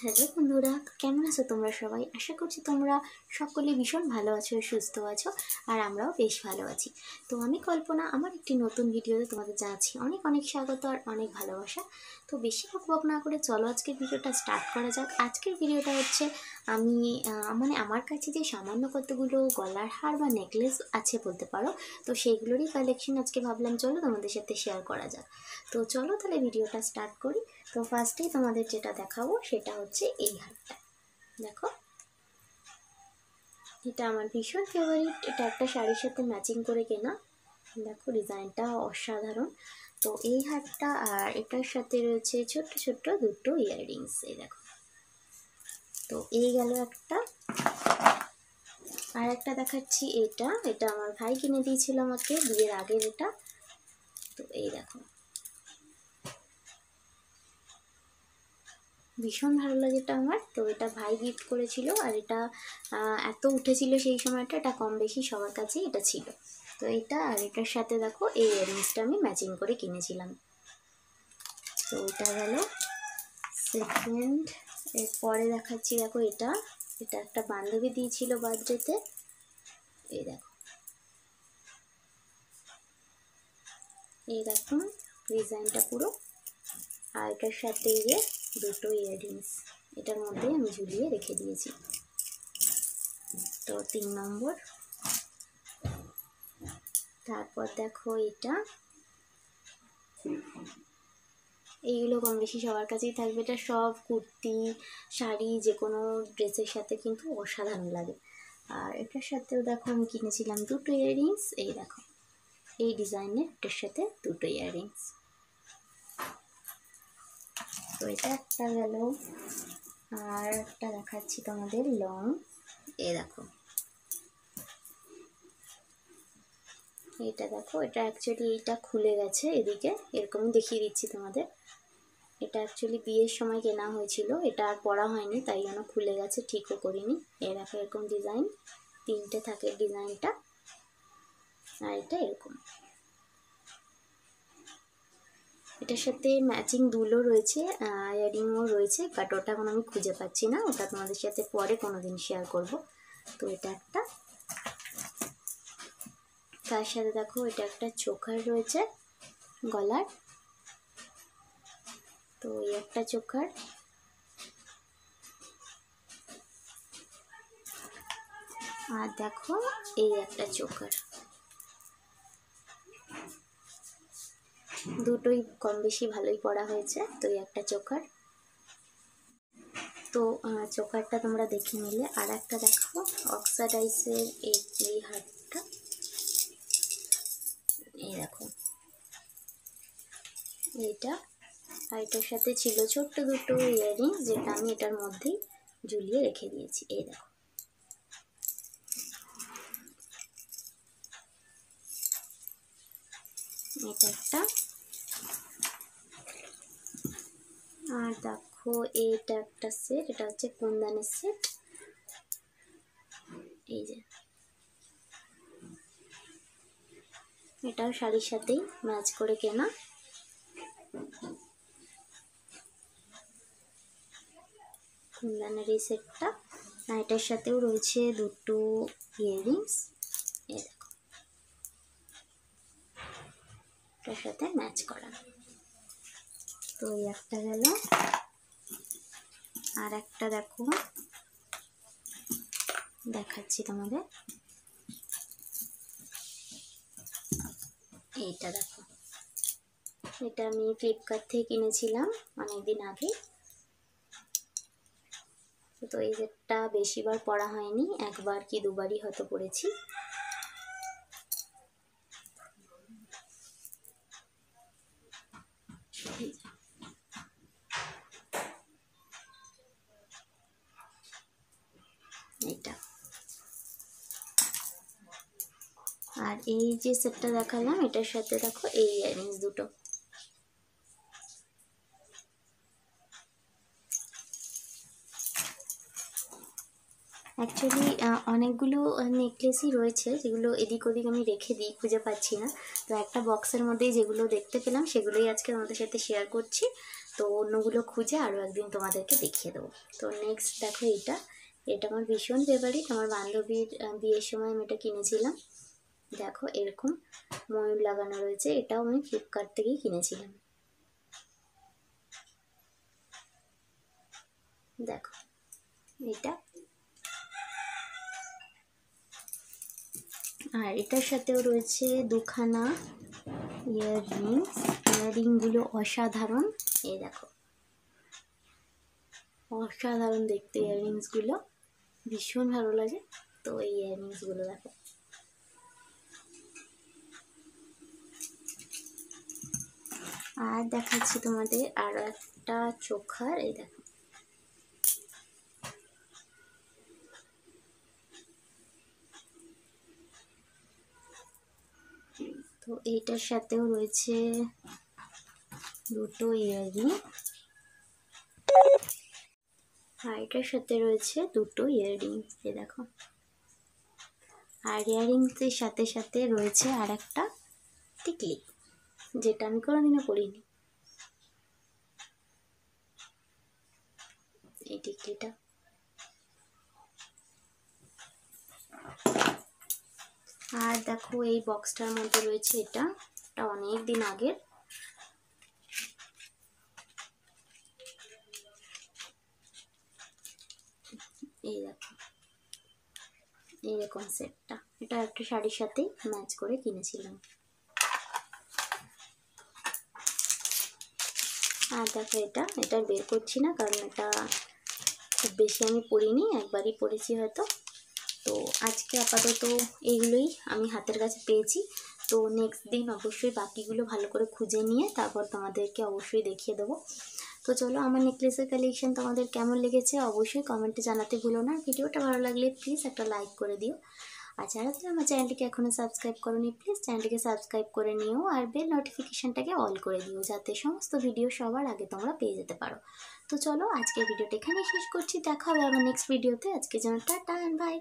Hello বন্ধুরা, কেমন আছো তোমরা সবাই? আশা করছি তোমরা সকলে ভীষণ ভালো আছো, সুস্থ আছো, আর আমরাও বেশ ভালো আছি। তো আমি কল্পনা আমার একটি নতুন ভিডিওতে তোমাদের জানাচ্ছি অনেক অনেক স্বাগত আর অনেক ভালোবাসা। তো বেশি বকবক না করে চলো আজকের ভিডিওটা স্টার্ট করা যাক। আজকের ভিডিওটা হচ্ছে আমি আমার কাছে যে সামান্য কতগুলো গলার হার বা নেকলেস আছে বলতে পারো, তো সেইগুলোরই কালেকশন আজকে ভাবলাম চলো তোমাদের সাথে শেয়ার করা যাক। তো চলো তাহলে ভিডিওটা স্টার্ট করি। তো ফার্স্টেই তোমাদের যেটা দেখাবো সেটা হচ্ছে এই হারটা। দেখো, এটা আমার ভীষণ ফেভারিট। এটা একটা শাড়ির সাথে ম্যাচিং করে কেনা। দেখো ডিজাইনটা অসাধারণ। তো এই হারটা আর এটার সাথে রয়েছে ছোট্ট ছোট্ট দুটো ইয়াররিংস। এই দেখো, তো এই গেল একটা। আর একটা দেখাচ্ছি, এটা এটা আমার ভাই কিনে দিয়েছিল আমাকে বিয়ের আগের এটা। তো এই দেখো, ভীষণ ভালো লাগে এটা আমার। তো এটা ভাই গিফট করেছিল, আর এটা এত উঠেছিল সেই সময়টা, এটা কম বেশি সবার কাছেই এটা ছিল। তো এটা আর এটার সাথে দেখো এই ইয়াররিংসটা আমি ম্যাচিং করে কিনেছিলাম। তো এটা গেল সেকেন্ড। এরপরে দেখাচ্ছি, দেখো এটা এটা একটা বান্ধবী দিয়েছিল বার্থডেতে। এই দেখো, এই দেখো ডিজাইনটা পুরো। আর এটার সাথে এই যে দুটো ইয়াররিংস এটার মধ্যে আমি ঝুলিয়ে রেখে দিয়েছি। তো 3 নম্বর। তারপর দেখো এটা, এইগুলো কম বেশি সবার কাছেই থাকবে। এটা সব কুর্তি, শাড়ি, যে কোনো ড্রেসের সাথে কিন্তু অসাধারণ লাগে। আর এটার সাথেও দেখো আমি কিনেছিলাম দুটো ইয়াররিংস। এই দেখো, এই ডিজাইনের এটার সাথে দুটো ইয়াররিংস। তো এটা একটা গেল। আর একটা দেখাচ্ছি তোমাদের লং। এই দেখো, এটা দেখো, এটা অ্যাকচুয়ালি এইটা খুলে গেছে এদিকে, এরকমই দেখিয়ে দিচ্ছি তোমাদের। এটা অ্যাকচুয়ালি বিয়ের সময় কেনা হয়েছিল, এটা আর পরা হয়নি তাই জন্য খুলে গেছে, ঠিকও করিনি। এর দেখো এরকম ডিজাইন, তিনটে থাকে ডিজাইনটা। আর এটা এরকম, এটার সাথে ম্যাচিং দুলও রয়েছে, ইয়ারিংও রয়েছে, বাট ওটা এখন আমি খুঁজে পাচ্ছি না, ওটা তোমাদের সাথে পরে কোনো দিন শেয়ার করব। তো এটা একটা। তার সাথে দেখো এটা একটা চোকার রয়েছে গলার। তো এই একটা চোকার। আর দেখো এই একটা চোকার। দুটোই কম বেশি ভালোই পড়া হয়েছে। তো এই একটা চোকার। তো চোকারটা তোমরা দেখে নিলে। আর একটা দেখো অক্সাডাইসের এই হারটা। এই দেখো এইটা। আর এটার সাথে ছিল ছোট্ট দুটো ইয়াররিংস, যেটা আমি এটার মধ্যেই ঝুলিয়ে রেখে দিয়েছি। এই দেখো, এটা একটা। আর দেখো এইটা একটা সেট, এটা হচ্ছে কুন্দনের সেট। এই যে, এটাও শাড়ির সাথেই ম্যাচ করে কেনা। কুন্দনের এই সেটটা। আর এটার সাথেও রয়েছে দুটো ইয়াররিংস। এই দেখো, এটার সাথে ম্যাচ করা। তো এই একটা গেল। আর একটা দেখো দেখাচ্ছি তোমাদের। এইটা দেখো, এটা আমি ফ্লিপকার্ট থেকে কিনেছিলাম অনেকদিন আগে। তো এই সেটটা বেশিবার পরা হয়নি, একবার কি দুবারই হয়তো পরেছি। এটা। আর এই যে সেটটা দেখালাম, এটার সাথে দেখো এই ইয়াররিংস দুটো। অ্যাকচুয়ালি অনেকগুলো নেকলেসই রয়েছে যেগুলো এদিক ওদিক আমি রেখে দিই, খুঁজে পাচ্ছি না। তো একটা বক্সের মধ্যেই যেগুলো দেখতে পেলাম সেগুলোই আজকে আমাদের সাথে শেয়ার করছি। তো অন্যগুলো খুঁজে আরও একদিন তোমাদেরকে দেখিয়ে দেবো। তো নেক্সট দেখো এটা আমার ভীষণ ফেভারিট। আমার বান্ধবীর বিয়ের সময় আমি এটা কিনেছিলাম। দেখো এরকম ময়ূর লাগানো রয়েছে, এটাও আমি ফ্লিপকার্ট থেকেই কিনেছিলাম। দেখো এটা, আর এটার সাথেও রয়েছে দুখানা ইয়াররিংগুলো অসাধারণ। এই দেখো অসাধারণ দেখতে ইয়াররিংসগুলো, ভীষণ ভালো লাগে। তো এই ইয়াররিংসগুলো দেখো, আর দেখাচ্ছি তোমাদের আরও একটা চোখার। এই দেখো তো এইটার সাথেও রয়েছে দুটো ইয়াররিং, আর এটার সাথে রয়েছে দুটো ইয়াররিংস। এই দেখো, আর ইয়াররিংসের সাথে সাথে রয়েছে আর একটা টিকলি, যেটা আমি কোনোদিনও পরিনি। এই টিকলিটা, আর দেখো এই বক্সটার মধ্যে রয়েছে এটা অনেক দিন আগের। এই দেখো এইরকম সেটটা, এটা একটা শাড়ির সাথেই ম্যাচ করে কিনেছিলাম। আর দেখো এটা বের করছি না, কারণ এটা খুব বেশি আমি পরিনি, একবারই পরেছি হয়তো। তো আজকে আপাতত এইগুলোই আমি হাতের কাছে পেয়েছি। তো নেক্সট দিন অবশ্যই বাকিগুলো ভালো করে খুঁজে নিয়ে তারপর তোমাদেরকে অবশ্যই দেখিয়ে দেবো। তো চলো, আমার নেকলেসের কালেকশন তোমাদের কেমন লেগেছে অবশ্যই কমেন্টে জানাতে ভুলো না। ভিডিওটা ভালো লাগলে প্লিজ একটা লাইক করে দিও, আর যারা আমার চ্যানেলটিকে এখনও সাবস্ক্রাইব করোনি প্লিজ চ্যানেলটিকে সাবস্ক্রাইব করে নিও, আর বেল নোটিফিকেশানটাকে অল করে দিও, যাতে সমস্ত ভিডিও সবার আগে তোমরা পেয়ে যেতে পারো। তো চলো, আজকের ভিডিওটা এখানেই শেষ করছি, দেখা হবে আমার নেক্সট ভিডিওতে। আজকের জন্য টাটা অ্যান্ড বাই।